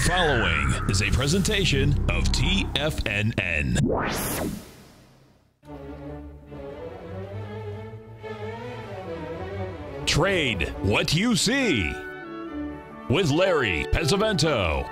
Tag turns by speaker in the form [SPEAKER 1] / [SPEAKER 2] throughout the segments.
[SPEAKER 1] following is a presentation of TFNN. Trade what you see with Larry Pesavento.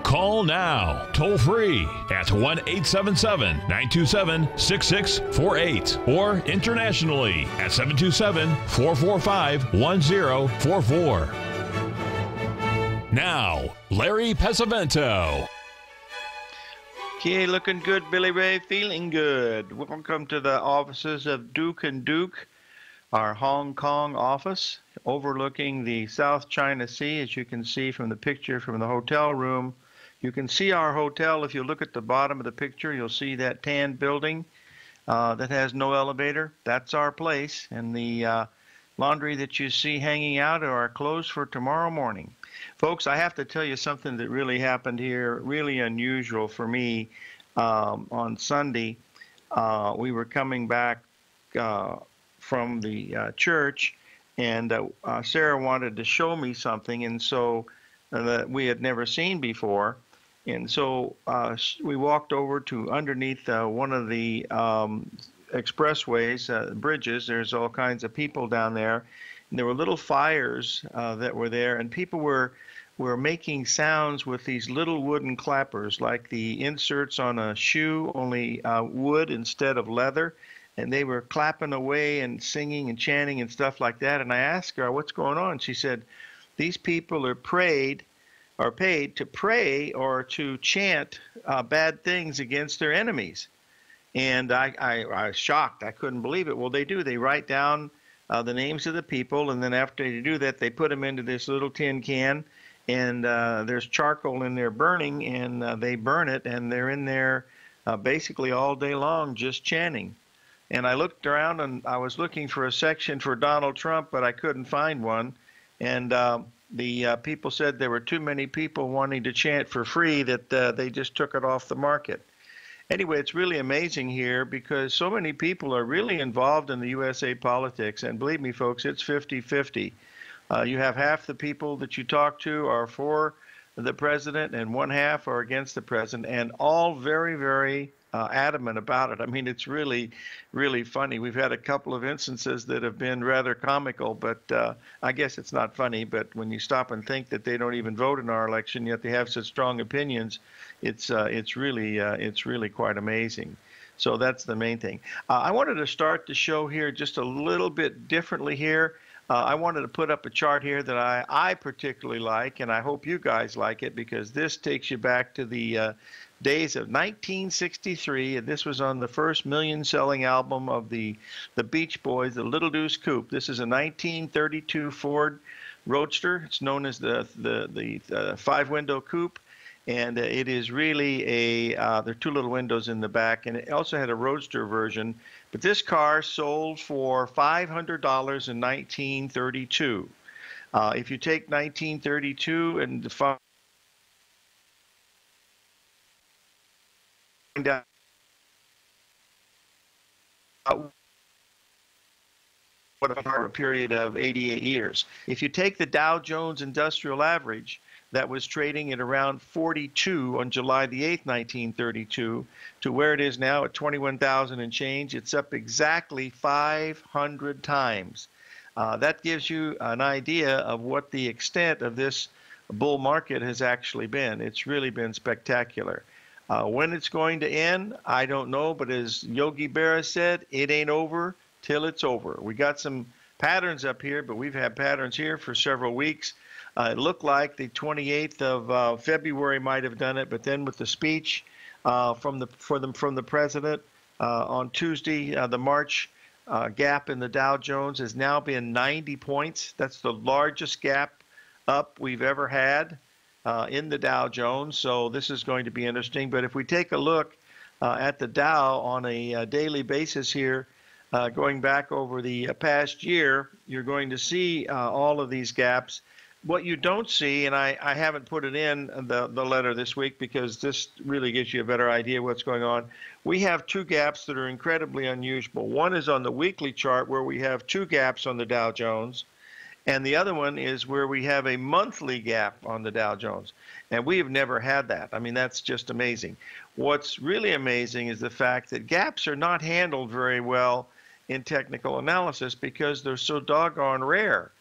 [SPEAKER 1] Call now, toll free at 1-877-927-6648 or internationally at 727-445-1044. Now, Larry Pesavento.
[SPEAKER 2] Okay, looking good, Billy Ray, feeling good. Welcome to the offices of Duke & Duke, our Hong Kong office, overlooking the South China Sea, as you can see from the picture from the hotel room. You can see our hotel. If you look at the bottom of the picture, you'll see that tan building that has no elevator. That's our place. And the laundry that you see hanging out are our clothes for tomorrow morning. Folks, I have to tell you something that really happened here, really unusual for me. On Sunday, we were coming back from the church, and Sarah wanted to show me something, and so that we had never seen before. And so we walked over to underneath one of the expressways, bridges. There's all kinds of people down there. And there were little fires that were there, and people were making sounds with these little wooden clappers, like the inserts on a shoe, only wood instead of leather. And they were clapping away and singing and chanting and stuff like that. And I asked her, what's going on? She said, these people are paid to pray or to chant bad things against their enemies. And I was shocked. I couldn't believe it. Well, they do. They write down the names of the people, and then after they do that, they put them into this little tin can, and there's charcoal in there burning, and they burn it, and they're in there basically all day long just chanting. And I looked around, and I was looking for a section for Donald Trump, but I couldn't find one. And the people said there were too many people wanting to chant for free that they just took it off the market. Anyway, it's really amazing here because so many people are really involved in the USA politics. And believe me, folks, it's 50-50. You have half the people that you talk to are for the president and one half are against the president, and all very, very adamant about it. I mean, it's really, really funny. We've had a couple of instances that have been rather comical, but I guess it's not funny. But when you stop and think that they don't even vote in our election, yet they have such strong opinions, it's really quite amazing. So that's the main thing. I wanted to start the show here just a little bit differently here. I wanted to put up a chart here that I particularly like, and I hope you guys like it, because this takes you back to the days of 1963, and this was on the first million-selling album of the Beach Boys, the Little Deuce Coupe. This is a 1932 Ford Roadster. It's known as the five-window coupe, and it is really there are two little windows in the back, and it also had a Roadster version. But this car sold for $500 in 1932. If you take 1932 and define out what a period of 88 years. If you take the Dow Jones Industrial Average, that was trading at around 42 on July the 8th, 1932, to where it is now at 21,000 and change, it's up exactly 500 times. That gives you an idea of what the extent of this bull market has actually been. It's really been spectacular. When it's going to end, I don't know, but as Yogi Berra said, it ain't over till it's over. We got some patterns up here, but we've had patterns here for several weeks. It looked like the 28th of February might have done it, but then with the speech from the president on Tuesday, the March gap in the Dow Jones has now been 90 points. That's the largest gap up we've ever had in the Dow Jones. So this is going to be interesting. But if we take a look at the Dow on a daily basis here, going back over the past year, you're going to see all of these gaps. What you don't see, and I haven't put it in the letter this week because this really gives you a better idea what's going on. We have two gaps that are incredibly unusual. One is on the weekly chart where we have two gaps on the Dow Jones. And the other one is where we have a monthly gap on the Dow Jones. And we have never had that. I mean, that's just amazing. What's really amazing is the fact that gaps are not handled very well in technical analysis because they're so doggone rare.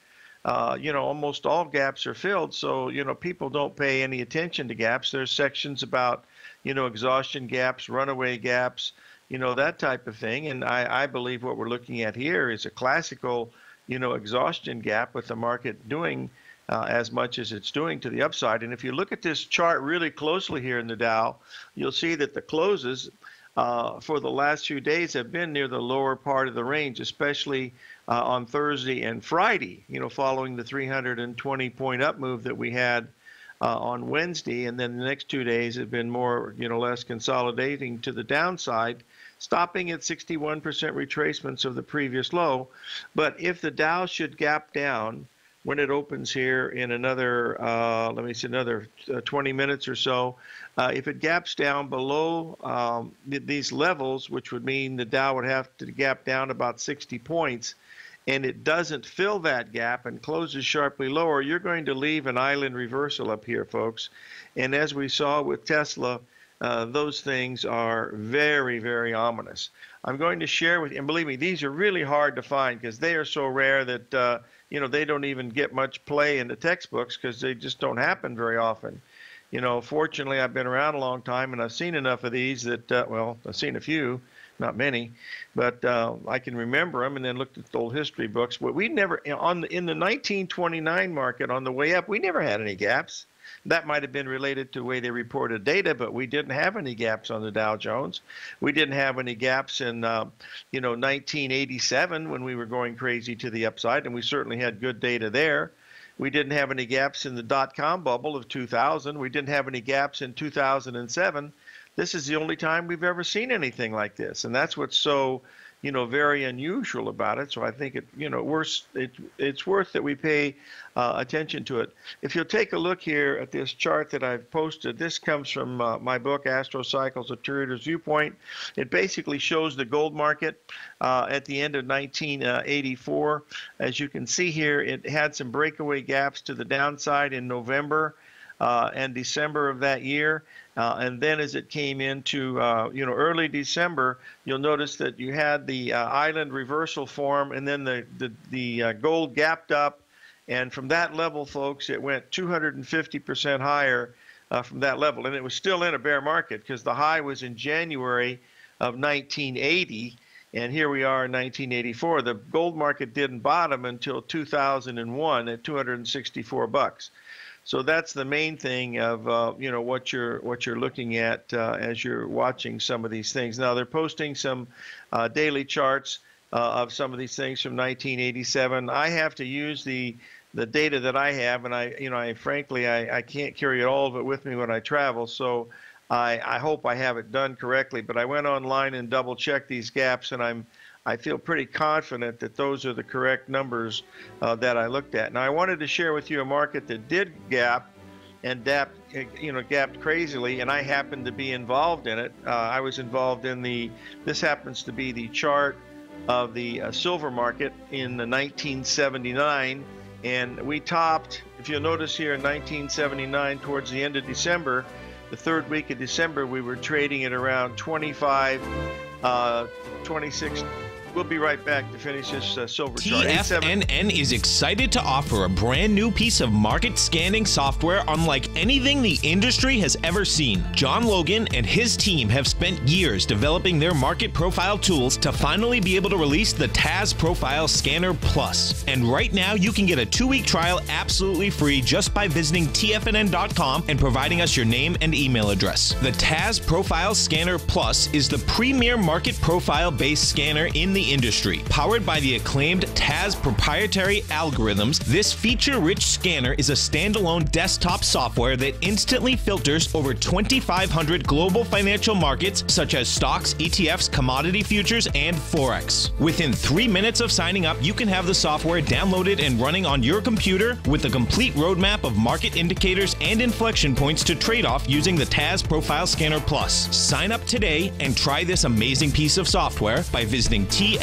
[SPEAKER 2] Almost all gaps are filled, so, people don't pay any attention to gaps. There's sections about, exhaustion gaps, runaway gaps, that type of thing. And I believe what we're looking at here is a classical, exhaustion gap with the market doing as much as it's doing to the upside. And if you look at this chart really closely here in the Dow, you'll see that the closes for the last few days have been near the lower part of the range, especially on Thursday and Friday, following the 320-point up move that we had on Wednesday. And then the next 2 days have been more, less consolidating to the downside, stopping at 61% retracements of the previous low. But if the Dow should gap down when it opens here in another, another 20 minutes or so, if it gaps down below these levels, which would mean the Dow would have to gap down about 60 points, and it doesn't fill that gap and closes sharply lower, you're going to leave an island reversal up here, folks. And as we saw with Tesla, those things are very, very ominous. I'm going to share with you, and believe me, these are really hard to find because they are so rare that, they don't even get much play in the textbooks because they just don't happen very often. Fortunately, I've been around a long time and I've seen enough of these that, I've seen a few, not many, but I can remember them and then looked at the old history books. But we never, in the 1929 market on the way up, we never had any gaps. That might have been related to the way they reported data, but we didn't have any gaps on the Dow Jones. We didn't have any gaps in, 1987 when we were going crazy to the upside, and we certainly had good data there. We didn't have any gaps in the dot-com bubble of 2000. We didn't have any gaps in 2007. This is the only time we've ever seen anything like this, and that's what's so, very unusual about it. So I think it's worth that we pay attention to it. If you'll take a look here at this chart that I've posted, this comes from my book, Astro Cycles: A Trader's Viewpoint. It basically shows the gold market at the end of 1984. As you can see here, it had some breakaway gaps to the downside in November and December of that year. And then as it came into, early December, you'll notice that you had the island reversal form, and then the gold gapped up. And from that level, folks, it went 250% higher from that level. And it was still in a bear market because the high was in January of 1980. And here we are in 1984. The gold market didn't bottom until 2001 at $264. So that's the main thing of what you're looking at as you're watching some of these things. Now they're posting some daily charts of some of these things from 1987. I have to use the data that I have, and I frankly can't carry all of it with me when I travel. So I hope I have it done correctly. But I went online and double checked these gaps, and I feel pretty confident that those are the correct numbers that I looked at. Now, I wanted to share with you a market that did gap and gapped crazily, and I happened to be involved in it. I was involved in this happens to be the chart of the silver market in 1979, and we topped, if you'll notice here in 1979, towards the end of December, the third week of December, we were trading at around 25, 26. We'll be right back to finish this silver chart.
[SPEAKER 3] TFNN is excited to offer a brand new piece of market scanning software unlike anything the industry has ever seen. John Logan and his team have spent years developing their market profile tools to finally be able to release the TAS Profile Scanner Plus. And right now you can get a 2-week trial absolutely free just by visiting TFNN.com and providing us your name and email address. The TAS Profile Scanner Plus is the premier market profile-based scanner in the industry. Powered by the acclaimed TAS proprietary algorithms, this feature-rich scanner is a standalone desktop software that instantly filters over 2,500 global financial markets such as stocks, ETFs, commodity futures, and Forex. Within 3 minutes of signing up, you can have the software downloaded and running on your computer with a complete roadmap of market indicators and inflection points to trade off using the TAS Profile Scanner Plus. Sign up today and try this amazing piece of software by visiting TFNN.com.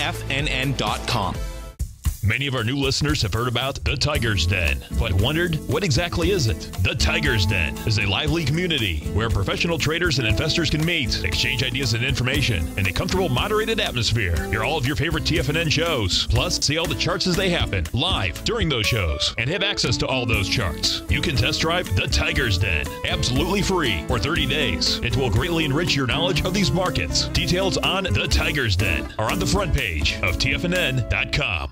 [SPEAKER 1] Many of our new listeners have heard about the Tiger's Den, but wondered, what exactly is it? The Tiger's Den is a lively community where professional traders and investors can meet, exchange ideas and information in a comfortable, moderated atmosphere. Hear all of your favorite TFNN shows, plus see all the charts as they happen live during those shows, and have access to all those charts. You can test drive the Tiger's Den absolutely free for 30 days. It will greatly enrich your knowledge of these markets. Details on the Tiger's Den are on the front page of TFNN.com.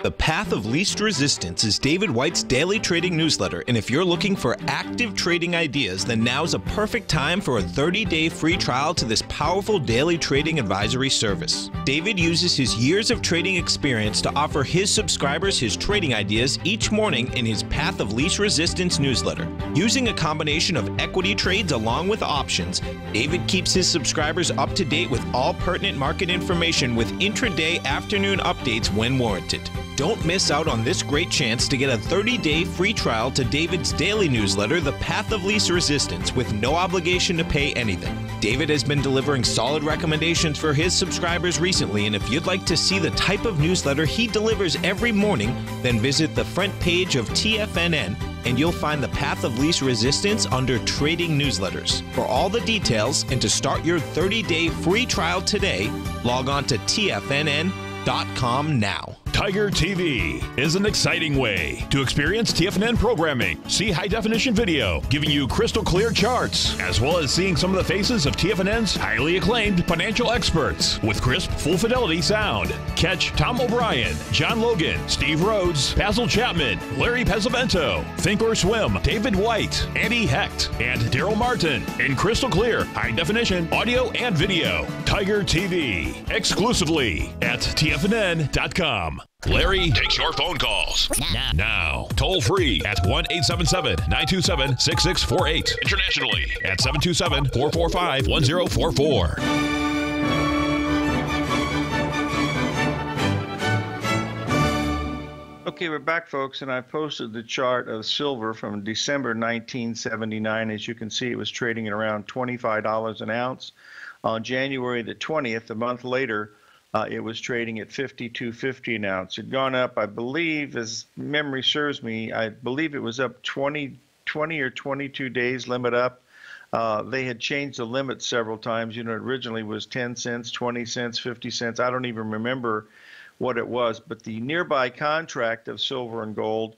[SPEAKER 3] The Path of Least Resistance is David White's daily trading newsletter, and if you're looking for active trading ideas, then now's a perfect time for a 30-day free trial to this powerful daily trading advisory service. David uses his years of trading experience to offer his subscribers his trading ideas each morning in his Path of Least Resistance newsletter. Using a combination of equity trades along with options, David keeps his subscribers up to date with all pertinent market information with intraday afternoon updates when warranted. Don't miss out on this great chance to get a 30-day free trial to David's daily newsletter, The Path of Least Resistance, with no obligation to pay anything. David has been delivering solid recommendations for his subscribers recently, and if you'd like to see the type of newsletter he delivers every morning, then visit the front page of TFNN, and you'll find the Path of Least Resistance under Trading Newsletters. For all the details and to start your 30-day free trial today, log on to TFNN.com now.
[SPEAKER 1] Tiger TV is an exciting way to experience TFNN programming. See high-definition video giving you crystal clear charts, as well as seeing some of the faces of TFNN's highly acclaimed financial experts with crisp, full-fidelity sound. Catch Tom O'Brien, John Logan, Steve Rhodes, Basil Chapman, Larry Pesavento, Think or Swim, David White, Andy Hecht, and Daryl Martin in crystal clear, high-definition audio and video. Tiger TV, exclusively at TFNN.com. Larry takes your phone calls now. Toll free at 1-877-927-6648. Internationally at 727-445-1044.
[SPEAKER 2] Okay, we're back, folks, and I posted the chart of silver from December 1979. As you can see, it was trading at around $25 an ounce. On January the 20th, a month later, it was trading at $52.50 an ounce. It had gone up, I believe, as memory serves me, I believe it was up 20 or 22 days limit up. They had changed the limit several times. You know, it originally was 10 cents, 20 cents, 50 cents. I don't even remember what it was, but the nearby contract of silver and gold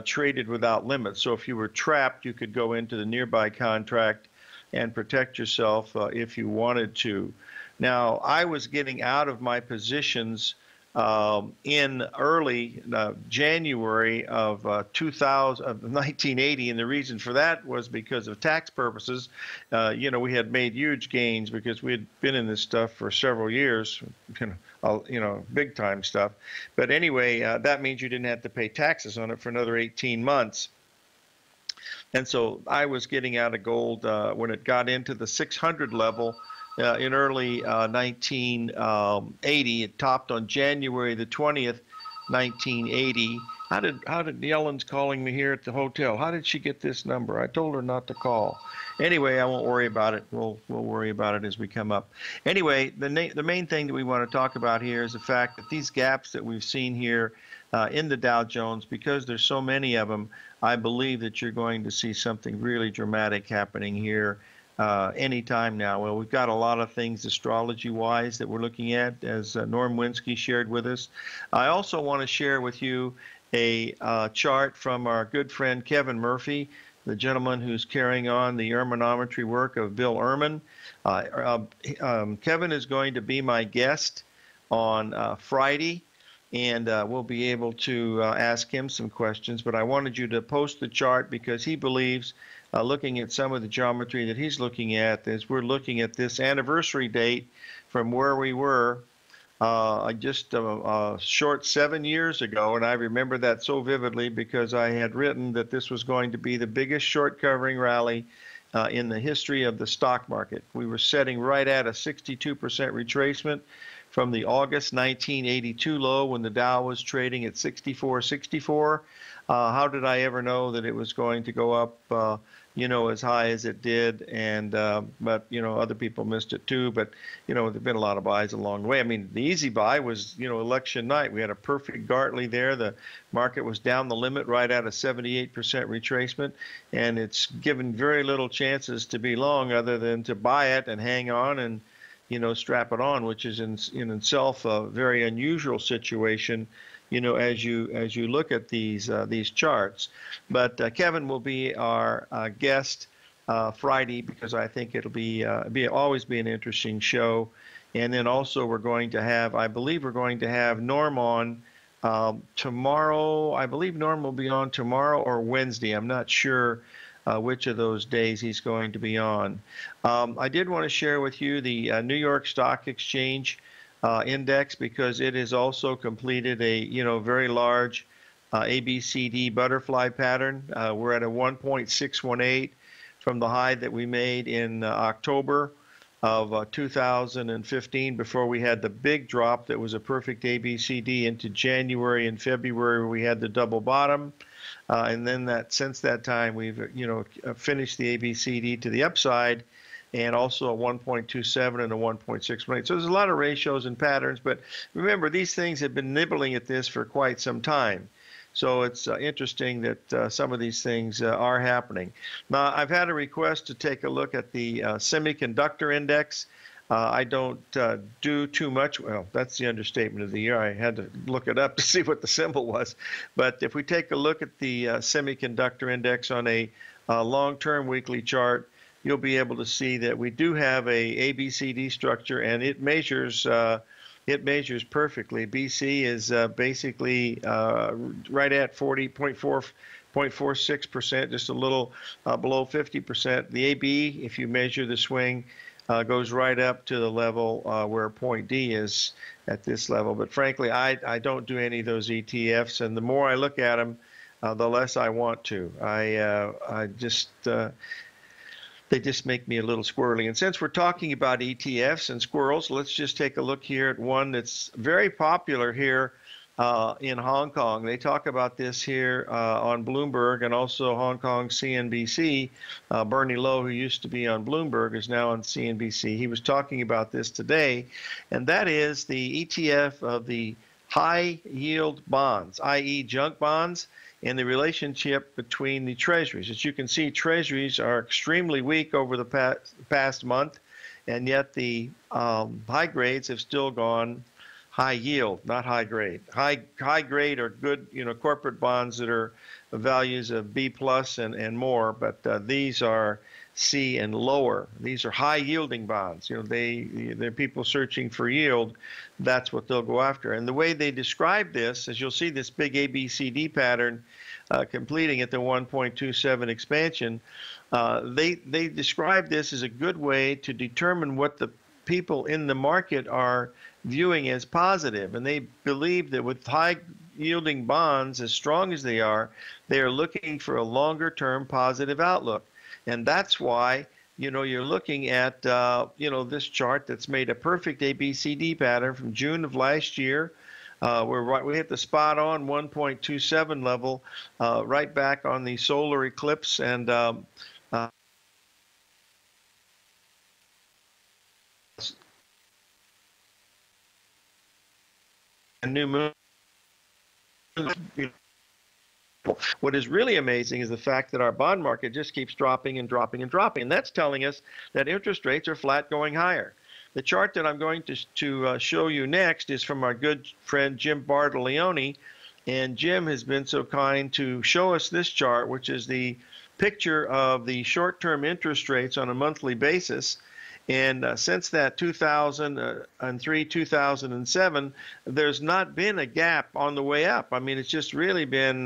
[SPEAKER 2] traded without limit. So if you were trapped, you could go into the nearby contract and protect yourself if you wanted to. Now, I was getting out of my positions in early January of 1980, and the reason for that was because of tax purposes. You know, we had made huge gains because we had been in this stuff for several years, you know, big time stuff. But anyway, that means you didn't have to pay taxes on it for another 18 months. And so I was getting out of gold when it got into the 600 level. In early 1980, it topped on January the 20th, 1980. How did Yellen's calling me here at the hotel? How did she get this number? I told her not to call. Anyway, I won't worry about it. We'll worry about it as we come up. Anyway, the main thing that we want to talk about here is the fact that these gaps that we've seen here in the Dow Jones, because there's so many of them, I believe that you're going to see something really dramatic happening here anytime now. Well, we've got a lot of things astrology-wise that we're looking at, as Norm Winsky shared with us. I also want to share with you a chart from our good friend Kevin Murphy, the gentleman who's carrying on the Erminometry work of Bill Ehrman. Kevin is going to be my guest on Friday, and we'll be able to ask him some questions. But I wanted you to post the chart because he believes, looking at some of the geometry that he's looking at, as we're looking at this anniversary date from where we were just a short 7 years ago, and I remember that so vividly because I had written that this was going to be the biggest short covering rally in the history of the stock market. We were setting right at a 62% retracement from the August 1982 low when the Dow was trading at 64.64. How did I ever know that it was going to go up, as high as it did? And but other people missed it too. But there've been a lot of buys along the way. I mean, the easy buy was election night. We had a perfect Gartley there. The market was down the limit right at a 78% retracement, and it's given very little chances to be long other than to buy it and hang on and strap it on, which is in itself a very unusual situation, as you look at these charts. But Kevin will be our guest Friday, because I think it'll always be an interesting show. And then also I believe we're going to have Norm on tomorrow. I believe Norm will be on tomorrow or Wednesday. I'm not sure which of those days he's going to be on. I did want to share with you the New York Stock Exchange index, because it has also completed a very large ABCD butterfly pattern. We're at a 1.618 from the high that we made in October of 2015, before we had the big drop that was a perfect ABCD into January and February, where we had the double bottom. And then since that time, we've finished the ABCD to the upside, and also a 1.27 and a 1.618. So there's a lot of ratios and patterns, but remember, these things have been nibbling at this for quite some time. So it's interesting that some of these things are happening. Now, I've had a request to take a look at the semiconductor index. I don't do too much. Well, that's the understatement of the year. I had to look it up to see what the symbol was. But if we take a look at the semiconductor index on a long-term weekly chart, you'll be able to see that we do have a ABCD structure, and it measures perfectly. BC is basically right at 40.46%, just a little below 50%. The AB, if you measure the swing, goes right up to the level where point D is at this level. But frankly, I don't do any of those ETFs, and the more I look at them, the less I want to. They just make me a little squirrely. And since we're talking about ETFs and squirrels, let's just take a look here at one that's very popular here in Hong Kong. They talk about this here on Bloomberg and also Hong Kong CNBC. Bernie Lowe, who used to be on Bloomberg, is now on CNBC. He was talking about this today, and that is the ETF of the high yield bonds, i.e. junk bonds, and the relationship between the treasuries. As you can see, treasuries are extremely weak over the past month, and yet the high grades have still gone high yield, not high grade. High grade are good, corporate bonds that are values of B plus and more, but these are C and lower. These are high yielding bonds. They're people searching for yield. That's what they'll go after. And the way they describe this, as you'll see this big ABCD pattern completing at the 1.27 expansion, they describe this as a good way to determine what the people in the market are viewing as positive. And they believe that with high yielding bonds, as strong as they are looking for a longer term positive outlook. And that's why, you're looking at, this chart that's made a perfect ABCD pattern from June of last year. We hit the spot on 1.27 level, right back on the solar eclipse, and a new moon. What is really amazing is the fact that our bond market just keeps dropping and dropping and dropping. And that's telling us that interest rates are flat going higher. The chart that I'm going to show you next is from our good friend Jim Bartolioni. And Jim has been so kind to show us this chart, which is the picture of the short-term interest rates on a monthly basis. And since that 2003, 2007, there's not been a gap on the way up. I mean, it's just really been,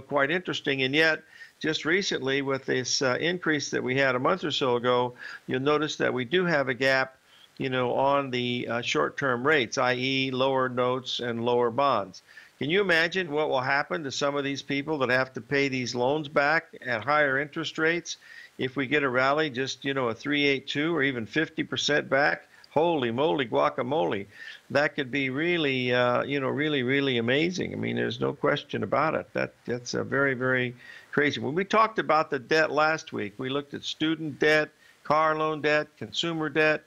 [SPEAKER 2] quite interesting. And yet, just recently, with this increase that we had a month or so ago, you'll notice that we do have a gap, on the short-term rates, i.e. lower notes and lower bonds. Can you imagine what will happen to some of these people that have to pay these loans back at higher interest rates? If we get a rally, just, a 382 or even 50% back, holy moly guacamole, that could be really, really amazing. I mean, there's no question about it. That's a very, very crazy. When we talked about the debt last week, we looked at student debt, car loan debt, consumer debt,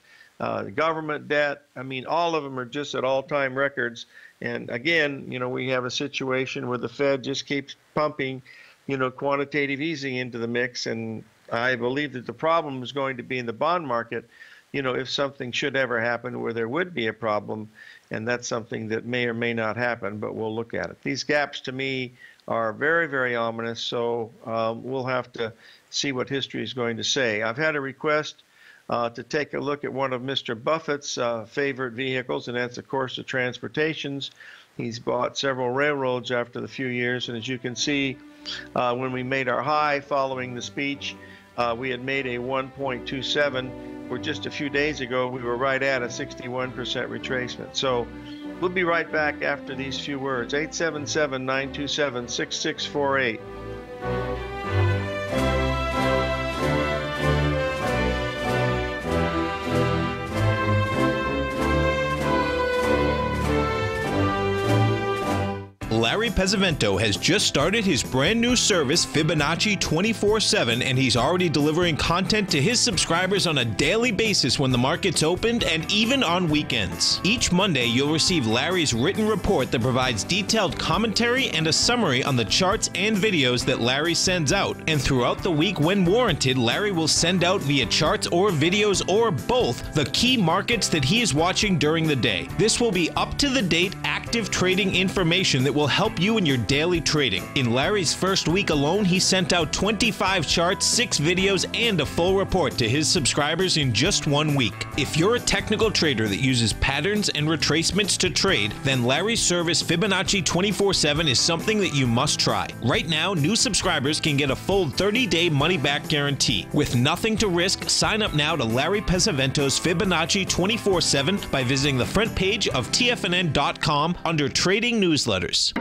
[SPEAKER 2] government debt. I mean, all of them are just at all-time records. And again, we have a situation where the Fed just keeps pumping, quantitative easing into the mix. And I believe that the problem is going to be in the bond market, if something should ever happen where there would be a problem. And that's something that may or may not happen, but we'll look at it. These gaps, to me, are very, very ominous. So we'll have to see what history is going to say. I've had a request to take a look at one of Mr. Buffett's favorite vehicles, and that's, of course, the transportations. He's bought several railroads after the few years, and as you can see, when we made our high following the speech, we had made a 1.27, where just a few days ago we were right at a 61% retracement. So we'll be right back after these few words. 877-927-6648.
[SPEAKER 3] Larry Pesavento has just started his brand new service, Fibonacci 24/7, and he's already delivering content to his subscribers on a daily basis when the market's opened and even on weekends. Each Monday, you'll receive Larry's written report that provides detailed commentary and a summary on the charts and videos that Larry sends out. And throughout the week, when warranted, Larry will send out via charts or videos or both the key markets that he is watching during the day. This will be up-to-the-date, active trading information that will help you in your daily trading. In Larry's first week alone, he sent out 25 charts, 6 videos, and a full report to his subscribers in just 1 week. If you're a technical trader that uses patterns and retracements to trade, then Larry's service Fibonacci 24/7 is something that you must try. Right now, new subscribers can get a full 30-day money-back guarantee. With nothing to risk, sign up now to Larry Pesavento's Fibonacci 24/7 by visiting the front page of TFNN.com under Trading Newsletters.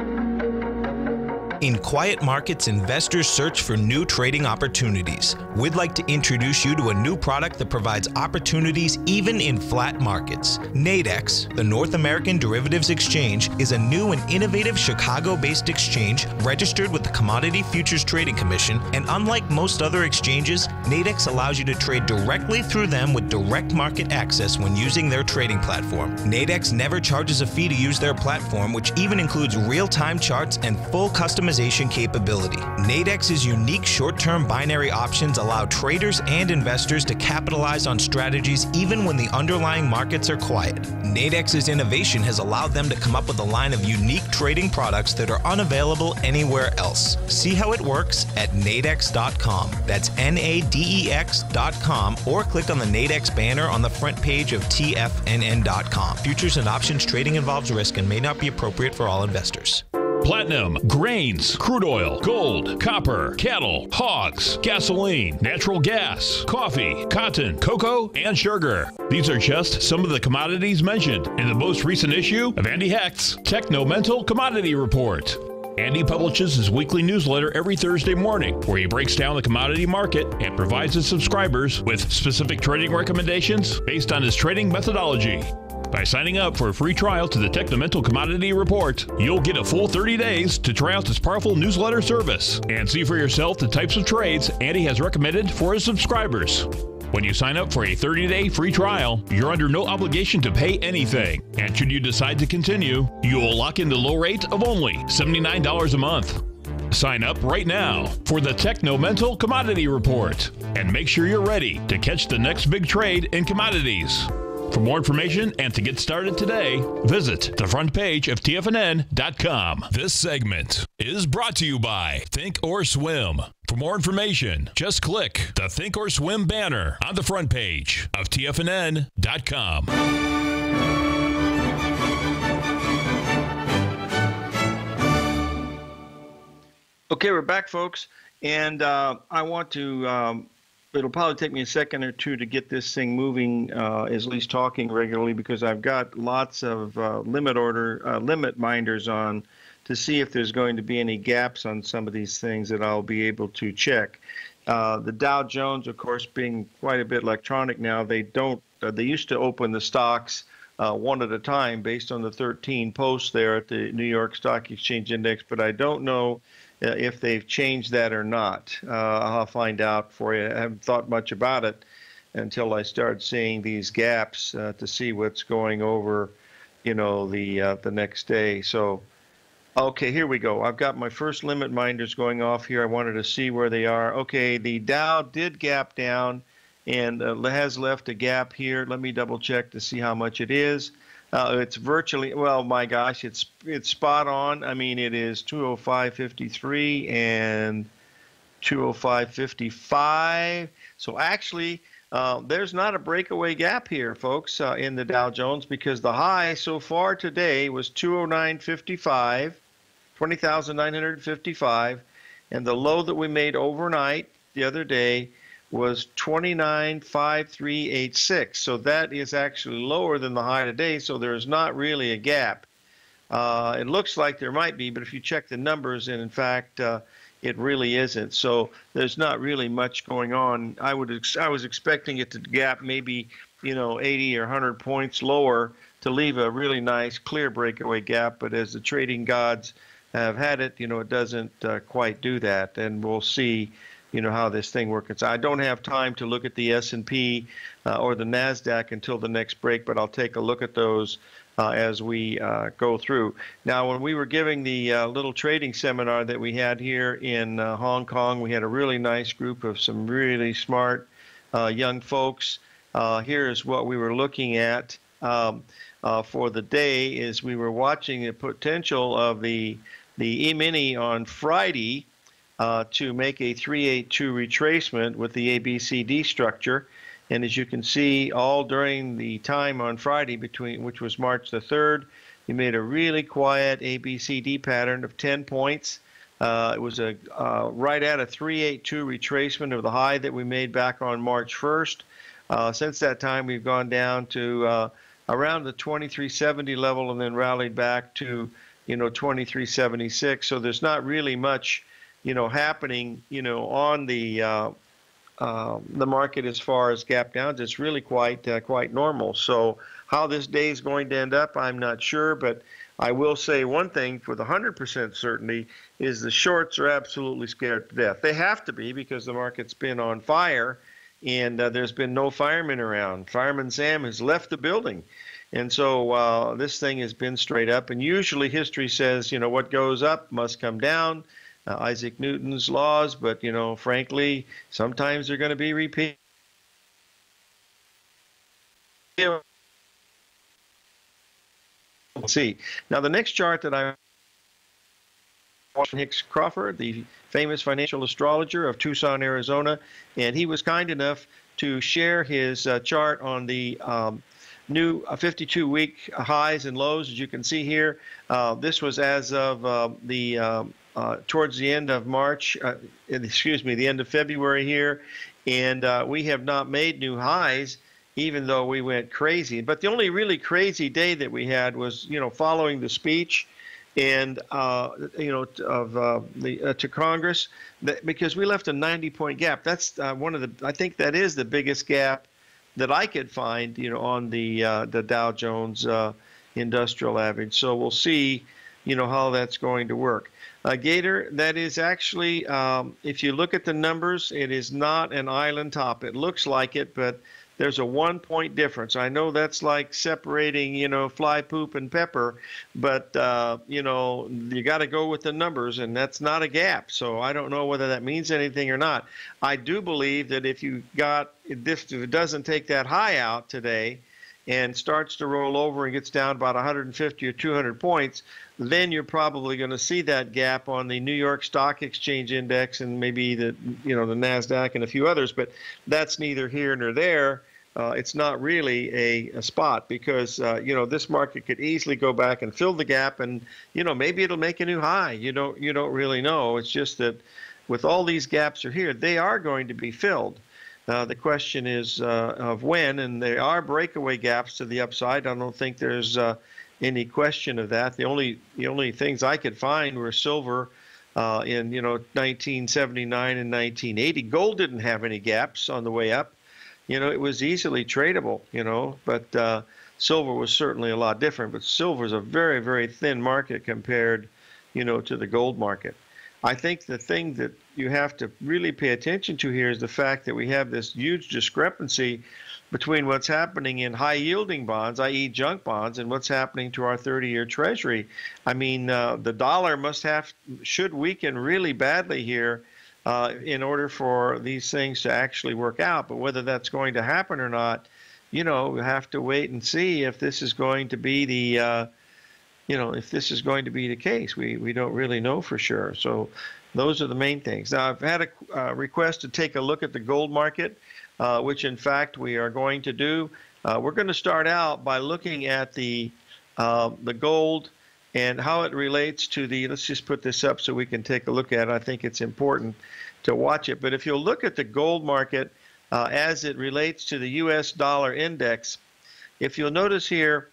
[SPEAKER 3] In quiet markets, investors search for new trading opportunities. We'd like to introduce you to a new product that provides opportunities even in flat markets. Nadex, the North American Derivatives Exchange, is a new and innovative Chicago-based exchange registered with the Commodity Futures Trading Commission, and unlike most other exchanges, Nadex allows you to trade directly through them with direct market access when using their trading platform. Nadex never charges a fee to use their platform, which even includes real-time charts and full customization capability. Nadex's unique short-term binary options allow traders and investors to capitalize on strategies even when the underlying markets are quiet. Nadex's innovation has allowed them to come up with a line of unique trading products that are unavailable anywhere else. See how it works at nadex.com. That's NADEX.com, or click on the Nadex banner on the front page of TFNN.com. Futures and options trading involves risk and may not be appropriate for all investors.
[SPEAKER 1] Platinum, grains, crude oil, gold, copper, cattle, hogs, gasoline, natural gas, coffee, cotton, cocoa, and sugar. These are just some of the commodities mentioned in the most recent issue of Andy Hecht's Techno-Mental Commodity Report. Andy publishes his weekly newsletter every Thursday morning, where he breaks down the commodity market and provides his subscribers with specific trading recommendations based on his trading methodology. By signing up for a free trial to the Techno-Mental Commodity Report, you'll get a full 30 days to try out this powerful newsletter service and see for yourself the types of trades Andy has recommended for his subscribers. When you sign up for a 30-day free trial, you're under no obligation to pay anything. And should you decide to continue, you will lock in the low rate of only $79 a month. Sign up right now for the Techno-Mental Commodity Report and make sure you're ready to catch the next big trade in commodities. For more information and to get started today, visit the front page of TFNN.com. This segment is brought to you by Think or Swim. For more information, just click the Think or Swim banner on the front page of TFNN.com.
[SPEAKER 2] Okay, we're back, folks, and I want to it'll probably take me a second or two to get this thing moving, at least talking regularly, because I've got lots of limit minders on to see if there's going to be any gaps on some of these things that I'll be able to check. The Dow Jones, of course, being quite a bit electronic now, they don't they used to open the stocks one at a time based on the 13 posts there at the New York Stock Exchange Index, but I don't know if they've changed that or not. I'll find out for you. I haven't thought much about it until I start seeing these gaps to see what's going over, the next day. So, okay, here we go. I've got my first limit minders going off here. I wanted to see where they are. Okay, the Dow did gap down and has left a gap here. Let me double check to see how much it is. It's virtually, well, my gosh, it's spot on. I mean, it is 205.53 and 205.55. So actually, there's not a breakaway gap here, folks, in the Dow Jones, because the high so far today was 209.55, 20,955, and the low that we made overnight the other day was 29.5386. So that is actually lower than the high today, so there's not really a gap. It looks like there might be, but if you check the numbers, and in fact, it really isn't. So there's not really much going on. I was expecting it to gap maybe 80 or 100 points lower to leave a really nice clear breakaway gap, but as the trading gods have had it, it doesn't quite do that, and we'll see how this thing works. I don't have time to look at the S&P or the NASDAQ until the next break, but I'll take a look at those as we go through. Now, when we were giving the little trading seminar that we had here in Hong Kong, we had a really nice group of some really smart young folks. Here's what we were looking at for the day is we were watching the potential of the E-mini on Friday to make a 382 retracement with the ABCD structure. And as you can see, all during the time on Friday, which was March the 3rd, we made a really quiet ABCD pattern of 10 points. It was right at a 382 retracement of the high that we made back on March 1st. Since that time, we've gone down to around the 2370 level and then rallied back to 2376. So there's not really much happening, on the market as far as gap downs. It's really quite normal. So how this day is going to end up, I'm not sure, but I will say one thing with 100% certainty is the shorts are absolutely scared to death. They have to be because the market's been on fire and there's been no fireman around. Fireman Sam has left the building. And so this thing has been straight up. And usually history says, what goes up must come down. Isaac Newton's laws, but frankly, sometimes they're going to be repeated. Let's see. Now, the next chart that I Hicks Crawford, the famous financial astrologer of Tucson, Arizona, and he was kind enough to share his chart on the new 52-week highs and lows, as you can see here. This was as of towards the end of March, the end of February here, and we have not made new highs, even though we went crazy. But the only really crazy day that we had was, following the speech, and to Congress, because we left a 90-point gap. That's I think that is the biggest gap that I could find, on the Dow Jones Industrial Average. So we'll see, how that's going to work. Gator, that is actually, if you look at the numbers, it is not an island top. It looks like it, but there's a 1-point difference. I know that's like separating, fly poop and pepper, but, you got to go with the numbers, and that's not a gap. So I don't know whether that means anything or not. I do believe that if you got this, if it doesn't take that high out today and starts to roll over and gets down about 150 or 200 points, then you're probably going to see that gap on the New York Stock Exchange Index and maybe the NASDAQ and a few others, but that's neither here nor there. It's not really a spot because, this market could easily go back and fill the gap and, maybe it'll make a new high. You don't really know. It's just that with all these gaps are here, they are going to be filled. The question is of when, and there are breakaway gaps to the upside. I don't think there's any question of that. The only things I could find were silver in 1979 and 1980. Gold didn't have any gaps on the way up. it was easily tradable, but silver was certainly a lot different. But silver is a very, very thin market compared, to the gold market. I think the thing that you have to really pay attention to here is the fact that we have this huge discrepancy between what's happening in high-yielding bonds, i.e. junk bonds, and what's happening to our 30-year Treasury. I mean, the dollar should weaken really badly here in order for these things to actually work out. But whether that's going to happen or not, we have to wait and see if this is going to be the if this is going to be the case. We don't really know for sure. So those are the main things. Now, I've had a request to take a look at the gold market, which in fact we are going to do. We're going to start out by looking at the gold and how it relates to let's just put this up so we can take a look at it. I think it's important to watch it. But if you'll look at the gold market as it relates to the U.S. dollar index, if you'll notice here,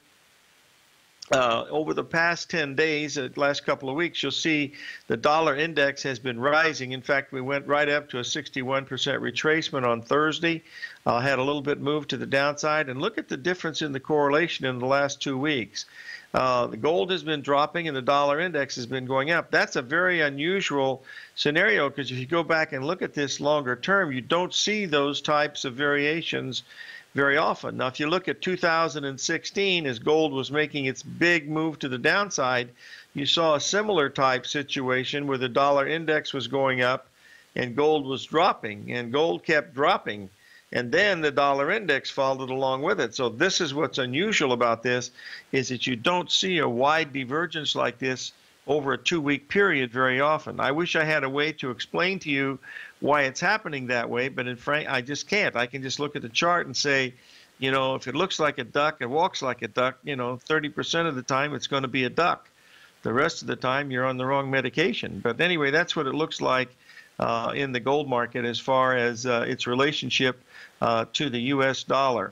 [SPEAKER 2] over the past 10 days, the last couple of weeks, you'll see the dollar index has been rising. In fact, we went right up to a 61% retracement on Thursday, had a little bit move to the downside. And look at the difference in the correlation in the last 2 weeks. The gold has been dropping and the dollar index has been going up. That's a very unusual scenario because if you go back and look at this longer term, you don't see those types of variations very often. Now, if you look at 2016, as gold was making its big move to the downside, you saw a similar type situation where the dollar index was going up and gold was dropping, and gold kept dropping. And then the dollar index followed along with it. So this is what's unusual about this, is that you don't see a wide divergence like this over a 2-week period very often. I wish I had a way to explain to you why it's happening that way, but in fact, I just can't. I can just look at the chart and say, if it looks like a duck and walks like a duck, 30% of the time it's going to be a duck. The rest of the time you're on the wrong medication. But anyway, that's what it looks like in the gold market as far as its relationship to the U.S. dollar.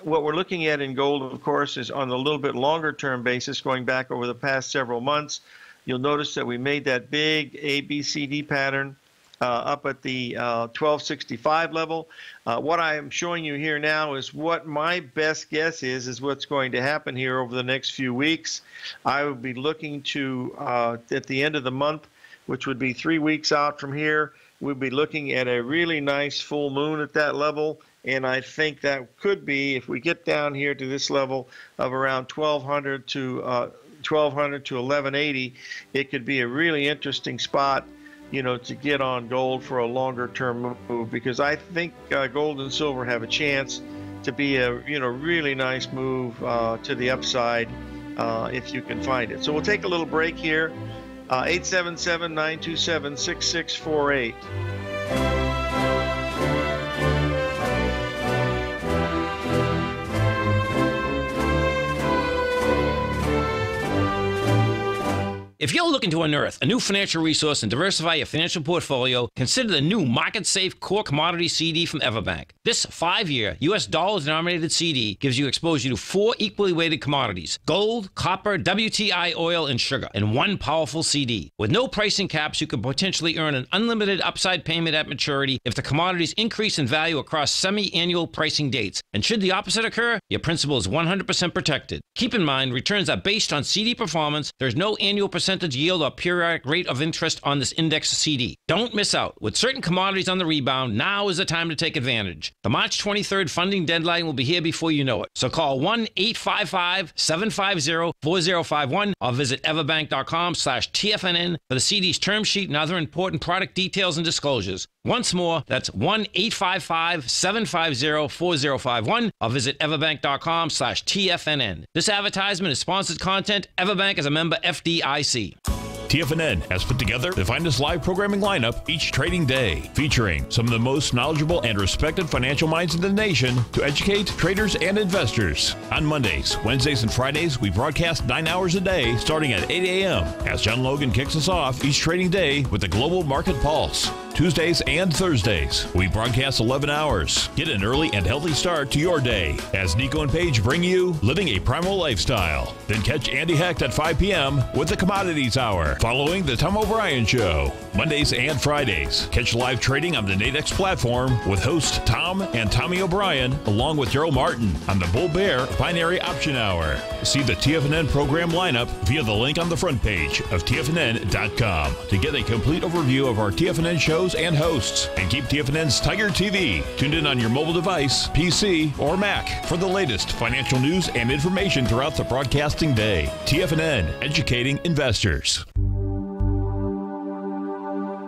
[SPEAKER 2] What we're looking at in gold, of course, is on a little bit longer term basis, going back over the past several months. You'll notice that we made that big ABCD pattern up at the 1265 level. What I am showing you here now is what my best guess is what's going to happen here over the next few weeks. I will be looking to, at the end of the month, which would be 3 weeks out from here, we'll be looking at a really nice full moon at that level. And I think that could be, if we get down here to this level of around 1200 to 1180, it could be a really interesting spot, to get on gold for a longer term move, because I think gold and silver have a chance to be a really nice move to the upside if you can find it. So we'll take a little break here. 877-927-6648.
[SPEAKER 4] If you're looking to unearth a new financial resource and diversify your financial portfolio, consider the new market-safe core commodity CD from Everbank. This 5-year U.S. dollar-denominated CD gives you exposure to 4 equally weighted commodities: gold, copper, WTI, oil, and sugar, in one powerful CD. With no pricing caps, you could potentially earn an unlimited upside payment at maturity if the commodities increase in value across semi-annual pricing dates. And should the opposite occur, your principal is 100% protected. Keep in mind, returns are based on CD performance. There's no annual percentage yield or periodic rate of interest on this index CD. Don't miss out. With certain commodities on the rebound, now is the time to take advantage. The March 23rd funding deadline will be here before you know it. So call 1-855-750-4051 or visit everbank.com/TFNN for the CD's term sheet and other important product details and disclosures. Once more, that's 1-855-750-4051 or visit everbank.com/TFNN. This advertisement is sponsored content. Everbank is a member FDIC.
[SPEAKER 1] TFNN has put together the finest live programming lineup each trading day, featuring some of the most knowledgeable and respected financial minds in the nation to educate traders and investors. On Mondays, Wednesdays, and Fridays, we broadcast 9 hours a day starting at 8 a.m. as John Logan kicks us off each trading day with the Global Market Pulse. Tuesdays and Thursdays, we broadcast 11 hours. Get an early and healthy start to your day as Nico and Paige bring you Living a Primal Lifestyle. Then catch Andy Hecht at 5 p.m. with the Commodities Hour, following The Tom O'Brien Show, Mondays and Fridays. Catch live trading on the Nadex platform with hosts Tom and Tommy O'Brien, along with Daryl Martin on the Bull Bear Binary Option Hour. See the TFNN program lineup via the link on the front page of TFNN.com to get a complete overview of our TFNN shows and hosts. And keep TFNN's Tiger TV tuned in on your mobile device, PC, or Mac for the latest financial news and information throughout the broadcasting day. TFNN, educating investors.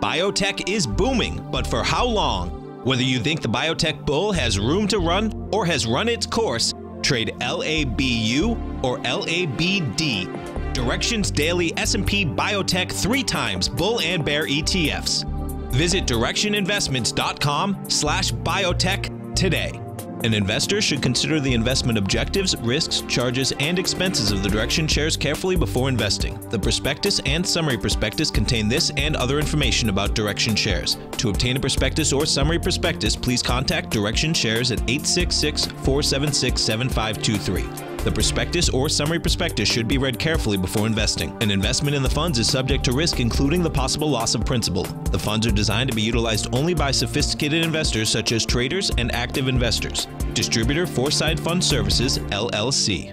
[SPEAKER 3] Biotech is booming, but for how long? Whether you think the biotech bull has room to run or has run its course, trade LABU or LABD. Direction's daily S&P Biotech 3 times bull and bear ETFs. Visit directioninvestments.com/biotech today. An investor should consider the investment objectives, risks, charges, and expenses of the Direction shares carefully before investing. The prospectus and summary prospectus contain this and other information about Direction shares. To obtain a prospectus or summary prospectus, please contact Direction shares at 866-476-7523. The prospectus or summary prospectus should be read carefully before investing. An investment in the funds is subject to risk, including the possible loss of principal. The funds are designed to be utilized only by sophisticated investors such as traders and active investors. Distributor Foreside Fund Services, LLC.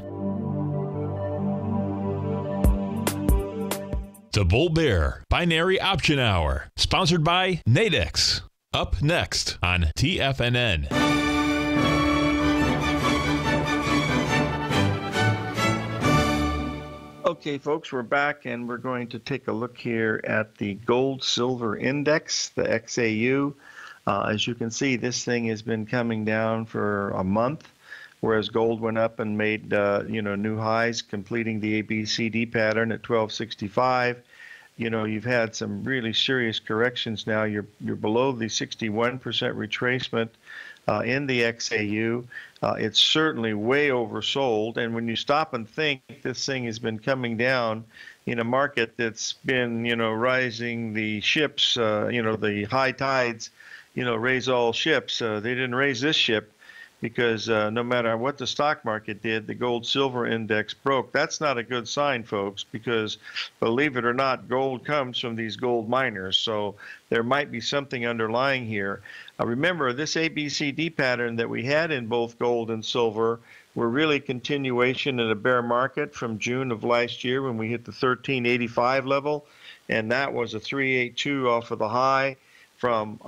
[SPEAKER 1] The Bull Bear Binary Option Hour, sponsored by Nadex. Up next on TFNN.
[SPEAKER 2] Okay, folks, we're back, and we're going to take a look here at the gold-silver index, the XAU. As you can see, this thing has been coming down for a month, whereas gold went up and made new highs, completing the ABCD pattern at 1265. You've had some really serious corrections now. You're below the 61% retracement in the XAU. It's certainly way oversold, and when you stop and think, this thing has been coming down in a market that's been, rising the ships, the high tides, raise all ships. They didn't raise this ship because no matter what the stock market did, the gold-silver index broke. That's not a good sign, folks, because believe it or not, gold comes from these gold miners, so there might be something underlying here. Remember, this ABCD pattern that we had in both gold and silver were really continuation in a bear market from June of last year when we hit the 1385 level, and that was a 382 off of the high from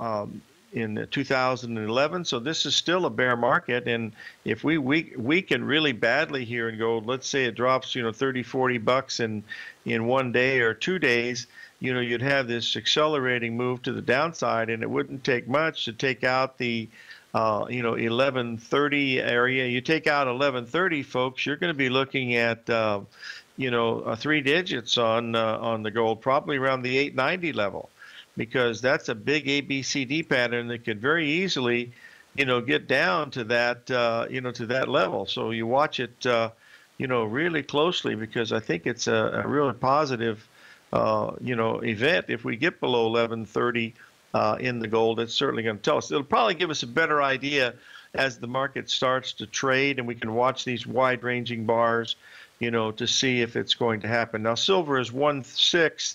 [SPEAKER 2] in 2011. So this is still a bear market, and if we weaken really badly here in gold, let's say it drops 30-40 bucks in 1 day or 2 days, you'd have this accelerating move to the downside, and it wouldn't take much to take out the 1130 area. You take out 1130, folks, you're going to be looking at 3 digits on the gold, probably around the 890 level, because that's a big ABCD pattern that could very easily, get down to that, to that level. So you watch it, really closely, because I think it's a really positive, event. If we get below 1130 in the gold, it's certainly going to tell us. It'll probably give us a better idea as the market starts to trade, and we can watch these wide-ranging bars, to see if it's going to happen. Now, silver is 1/6.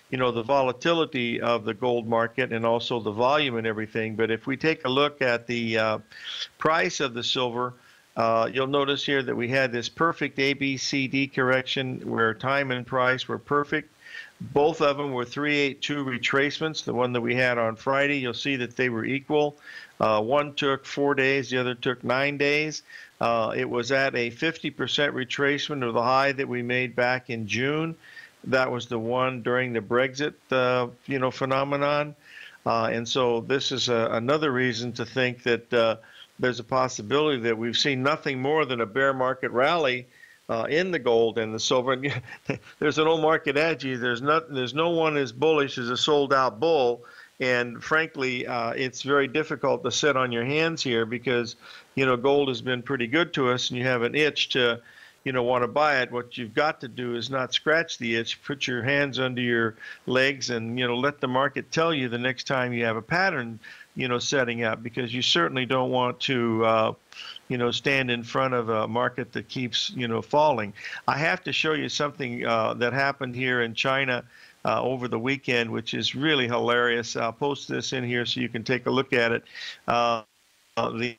[SPEAKER 2] The volatility of the gold market and also the volume and everything. But if we take a look at the price of the silver, you'll notice here that we had this perfect ABCD correction where time and price were perfect. Both of them were 382 retracements. The one that we had on Friday, you'll see that they were equal. One took 4 days, the other took 9 days. It was at a 50% retracement of the high that we made back in June. That was the one during the Brexit, phenomenon. And so this is another reason to think that there's a possibility that we've seen nothing more than a bear market rally in the gold and the silver. And there's an old market adage: there's no one as bullish as a sold-out bull. And frankly, it's very difficult to sit on your hands here because gold has been pretty good to us, and you have an itch to want to buy it. What you've got to do is not scratch the itch, put your hands under your legs, and let the market tell you the next time you have a pattern setting up, because you certainly don't want to stand in front of a market that keeps falling. I have to show you something that happened here in China over the weekend, which is really hilarious. I'll post this in here so you can take a look at it. The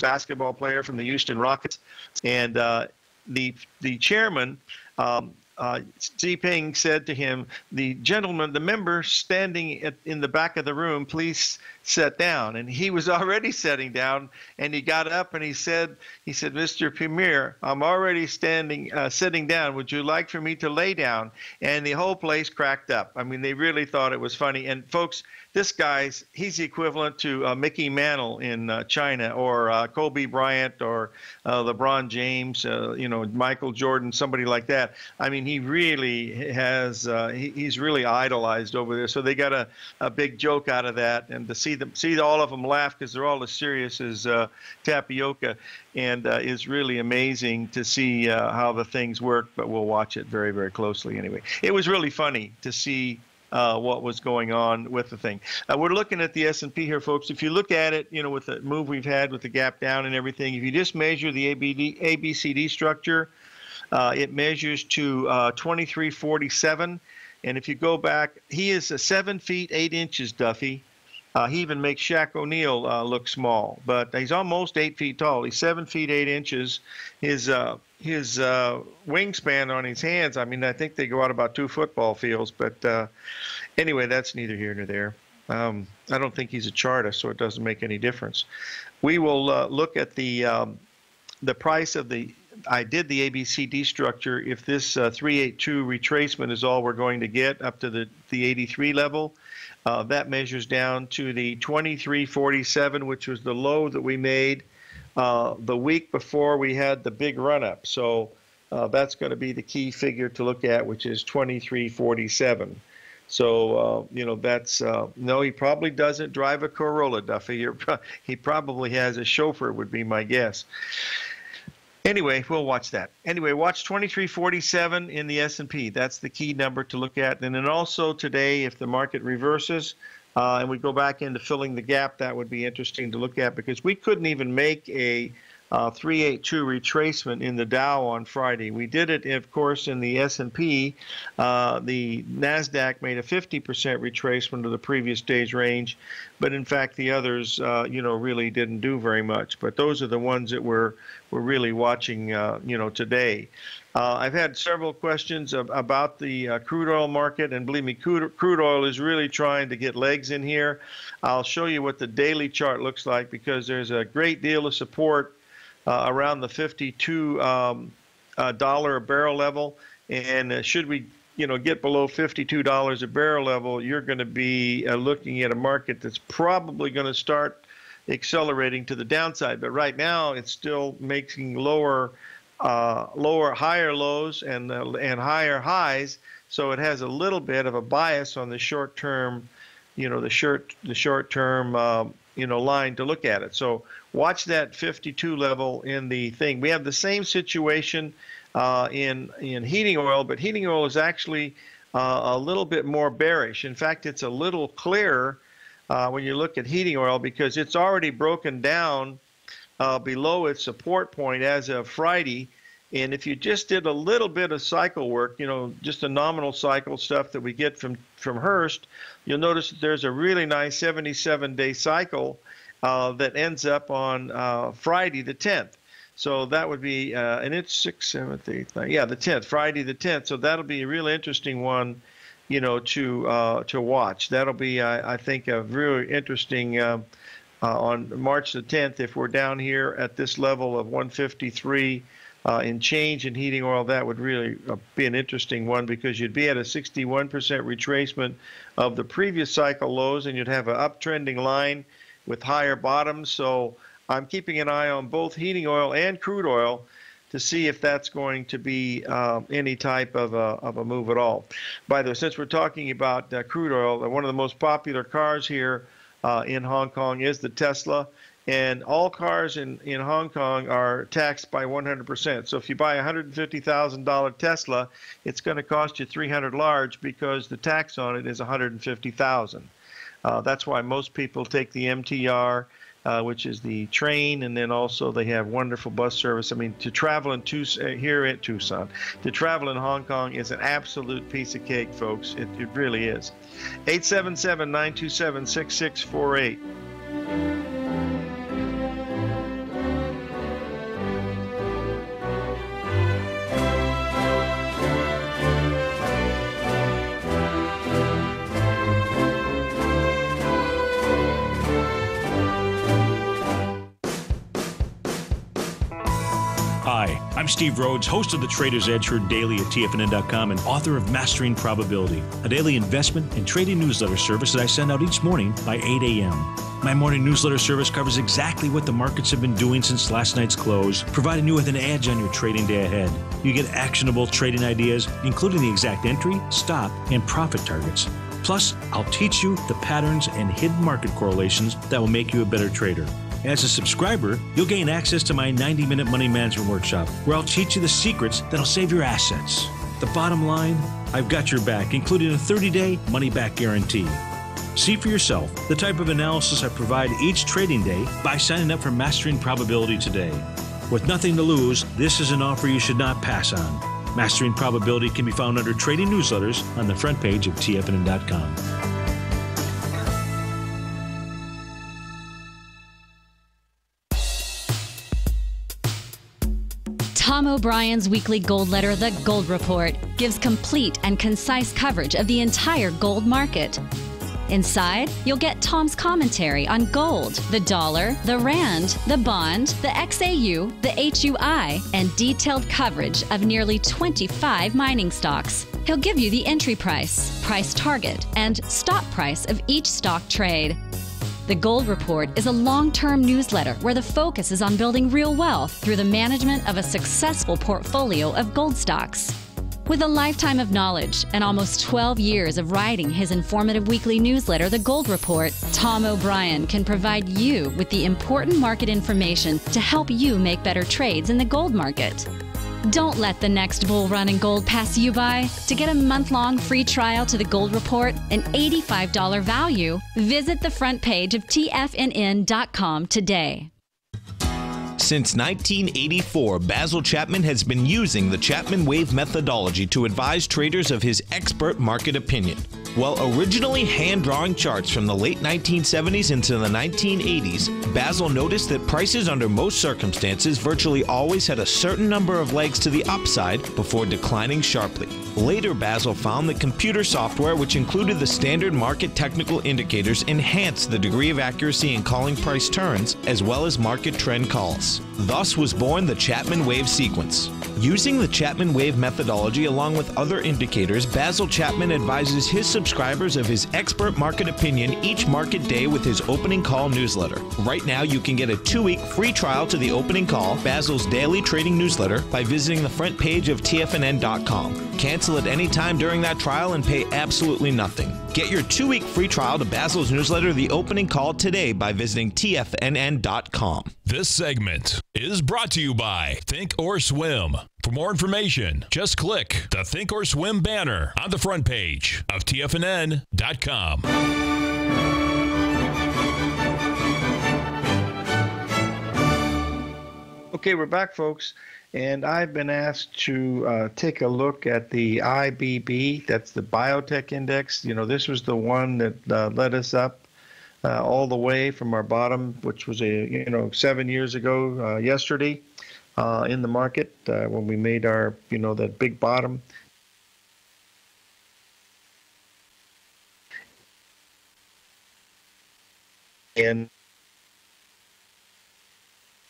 [SPEAKER 2] basketball player from the Houston Rockets, and the chairman, Xi Jinping, said to him, the member standing in the back of the room, please sit down. And he was already sitting down, and he got up and he said, Mr. Premier, I'm already sitting down. Would you like for me to lay down? And the whole place cracked up. I mean, they really thought it was funny. And folks, this he's the equivalent to Mickey Mantle in China, or Kobe Bryant, or LeBron James, Michael Jordan, somebody like that. I mean, he really has, he's really idolized over there. So they got a big joke out of that. And to see all of them laugh, because they're all as serious as tapioca, and is really amazing to see how the things work. But we'll watch it very, very closely anyway. It was really funny to see what was going on with the thing. We're looking at the S&P here, folks. If you look at it, with the move we've had with the gap down and everything, if you just measure the ABCD structure, it measures to 2347. And if you go back, he is 7 feet 8 inches, Duffy. He even makes Shaq O'Neal look small, but he's almost 8 feet tall. He's 7 feet 8 inches. His wingspan on his hands, I mean, I think they go out about 2 football fields. But anyway, that's neither here nor there. I don't think he's a chartist, so it doesn't make any difference. We will look at the price of the. I did the ABCD structure. If this 382 retracement is all we're going to get up to the 83 level, that measures down to the 2347, which was the low that we made the week before we had the big run-up. So that's going to be the key figure to look at, which is 2347. So, that's, no, he probably doesn't drive a Corolla, Duffy. He probably has a chauffeur, would be my guess. Anyway, we'll watch that. Anyway, watch 2347 in the S&P. That's the key number to look at. And then also today, if the market reverses and we go back into filling the gap, that would be interesting to look at, because we couldn't even make a 382 retracement in the Dow on Friday. We did it, of course, in the S&P. The NASDAQ made a 50% retracement of the previous day's range, but in fact the others, really didn't do very much. But those are the ones that we're really watching, today. I've had several questions about the crude oil market, and believe me, crude oil is really trying to get legs in here. I'll show you what the daily chart looks like, because there's a great deal of support around the $52 a barrel level, and should we get below $52 a barrel level, you're going to be looking at a market that's probably going to start accelerating to the downside. But right now it's still making higher lows and higher highs, so it has a little bit of a bias on the short term, the short term line to look at it. So watch that 52 level in the thing. We have the same situation in heating oil, but heating oil is actually a little bit more bearish. In fact, it's a little clearer when you look at heating oil, because it's already broken down below its support point as of Friday. And if you just did a little bit of cycle work, just the nominal cycle stuff that we get from Hearst, you'll notice that there's a really nice 77-day cycle that ends up on Friday the 10th. So that would be, and it's 6th, 7th, 8th, 9th, yeah, the 10th, Friday the 10th. So that'll be a really interesting one, to watch. That'll be, I think, a really interesting on March the 10th. If we're down here at this level of 153 in change in heating oil, that would really be an interesting one, because you'd be at a 61% retracement of the previous cycle lows, and you'd have an uptrending line with higher bottoms. So I'm keeping an eye on both heating oil and crude oil to see if that's going to be any type of a move at all. By the way, since we're talking about crude oil, one of the most popular cars here in Hong Kong is the Tesla. And all cars in Hong Kong are taxed by 100%. So if you buy a $150,000 Tesla, it's going to cost you $300 large, because the tax on it is $150,000. That's why most people take the MTR which is the train, and then also they have wonderful bus service. I mean, to travel in here at Tucson, to travel in Hong Kong is an absolute piece of cake, folks. It really is. 877-927-6648.
[SPEAKER 5] Hi, I'm Steve Rhodes, host of the Trader's Edge, heard daily at TFNN.com and author of Mastering Probability, a daily investment and trading newsletter service that I send out each morning by 8 a.m. My morning newsletter service covers exactly what the markets have been doing since last night's close, providing you with an edge on your trading day ahead. You get actionable trading ideas, including the exact entry, stop, and profit targets. Plus, I'll teach you the patterns and hidden market correlations that will make you a better trader. As a subscriber, you'll gain access to my 90-minute money management workshop, where I'll teach you the secrets that'll save your assets. The bottom line, I've got your back, including a 30-day money-back guarantee. See for yourself the type of analysis I provide each trading day by signing up for Mastering Probability today. With nothing to lose, this is an offer you should not pass on. Mastering Probability can be found under Trading Newsletters on the front page of TFNN.com.
[SPEAKER 6] Tom O'Brien's weekly gold letter, The Gold Report, gives complete and concise coverage of the entire gold market. Inside, you'll get Tom's commentary on gold, the dollar, the rand, the bond, the XAU, the HUI, and detailed coverage of nearly 25 mining stocks. He'll give you the entry price, price target, and stop price of each stock trade. The Gold Report is a long-term newsletter where the focus is on building real wealth through the management of a successful portfolio of gold stocks. With a lifetime of knowledge and almost 12 years of writing his informative weekly newsletter, The Gold Report, Tom O'Brien can provide you with the important market information to help you make better trades in the gold market. Don't let the next bull run in gold pass you by. To get a month-long free trial to The Gold Report, an $85 value, visit the front page of TFNN.com today.
[SPEAKER 3] Since 1984, Basil Chapman has been using the Chapman Wave methodology to advise traders of his expert market opinion. While originally hand-drawing charts from the late 1970s into the 1980s, Basil noticed that prices under most circumstances virtually always had a certain number of legs to the upside before declining sharply. Later, Basil found that computer software, which included the standard market technical indicators, enhanced the degree of accuracy in calling price turns as well as market trend calls. Thus was born the Chapman Wave sequence. Using the Chapman Wave methodology along with other indicators, Basil Chapman advises his subscribers of his expert market opinion each market day with his opening call newsletter. Right now, you can get a 2-week free trial to the opening call, Basil's daily trading newsletter, by visiting the front page of TFNN.com. Cancel at any time during that trial and pay absolutely nothing. Get your 2-week free trial to Basil's newsletter, The Opening Call, today by visiting TFNN.com.
[SPEAKER 1] This segment is brought to you by Think or Swim. For more information, just click the Think or Swim banner on the front page of TFNN.com.
[SPEAKER 2] Okay, we're back, folks. And I've been asked to take a look at the IBB, that's the biotech index. You know, this was the one that led us up all the way from our bottom, which was 7 years ago yesterday in the market when we made our, that big bottom. And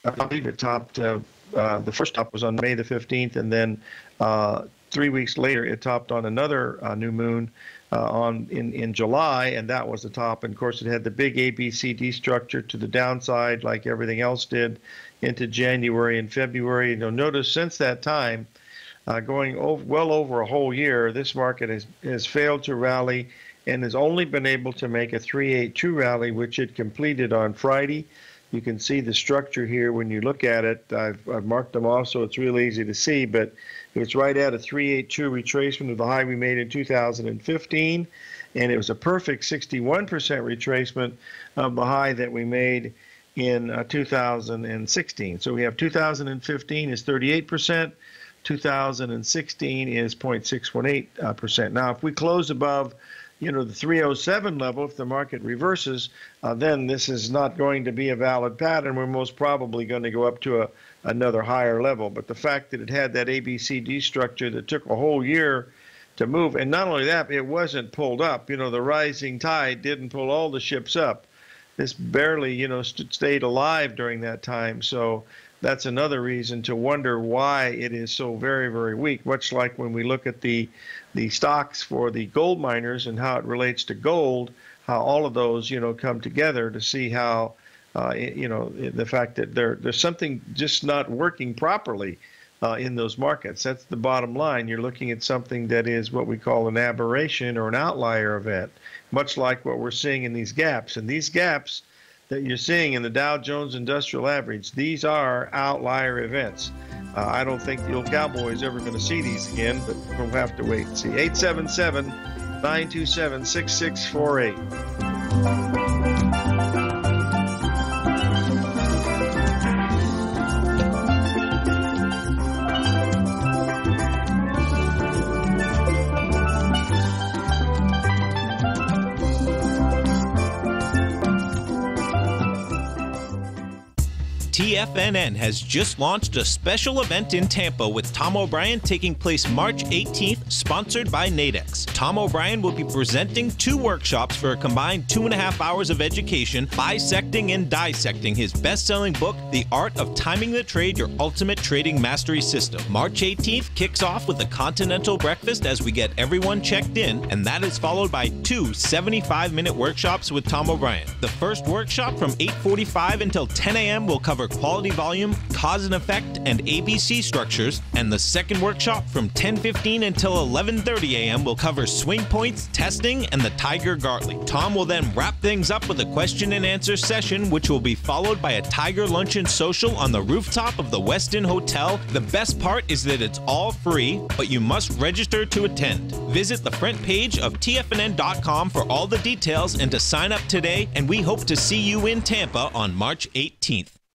[SPEAKER 2] I believe it topped. The first top was on May the 15th, and then 3 weeks later it topped on another new moon in July, and that was the top. And of course, it had the big ABCD structure to the downside, like everything else did, into January and February. You'll notice since that time, going well over a whole year, this market has failed to rally and has only been able to make a 382 rally, which it completed on Friday. You can see the structure here when you look at it. I've marked them off so it's real easy to see, but it's right at a 382 retracement of the high we made in 2015, and it was a perfect 61% retracement of the high that we made in 2016. So we have 2015 is 38%, 2016 is 0.618%. Now, if we close above, the 307 level, if the market reverses, then this is not going to be a valid pattern. We're most probably going to go up to another higher level. But the fact that it had that ABCD structure that took a whole year to move, and not only that, it wasn't pulled up. The rising tide didn't pull all the ships up. This barely, stayed alive during that time. So that's another reason to wonder why it is so very, very weak, much like when we look at the stocks for the gold miners and how it relates to gold, how all of those, come together to see how, the fact that there's something just not working properly in those markets. That's the bottom line. You're looking at something that is what we call an aberration or an outlier event, much like what we're seeing in these gaps. And these gaps that you're seeing in the Dow Jones Industrial Average, these are outlier events. I don't think the old cowboy is ever going to see these again, but we'll have to wait and see. 877-927-6648.
[SPEAKER 3] TFNN has just launched a special event in Tampa with Tom O'Brien taking place March 18th, sponsored by Nadex. Tom O'Brien will be presenting 2 workshops for a combined 2.5 hours of education, bisecting and dissecting his best-selling book, The Art of Timing the Trade, Your Ultimate Trading Mastery System. March 18th kicks off with a continental breakfast as we get everyone checked in, and that is followed by 2 75-minute workshops with Tom O'Brien. The first workshop from 8:45 until 10 a.m. will cover quality volume, cause and effect, and ABC structures, and the second workshop from 10:15 until 11:30 a.m. will cover swing points, testing, and the Tiger Gartley. Tom will then wrap things up with a question and answer session, which will be followed by a Tiger Luncheon Social on the rooftop of the Westin Hotel. The best part is that it's all free, but you must register to attend. Visit the front page of TFNN.com for all the details and to sign up today, and we hope to see you in Tampa on March 18th.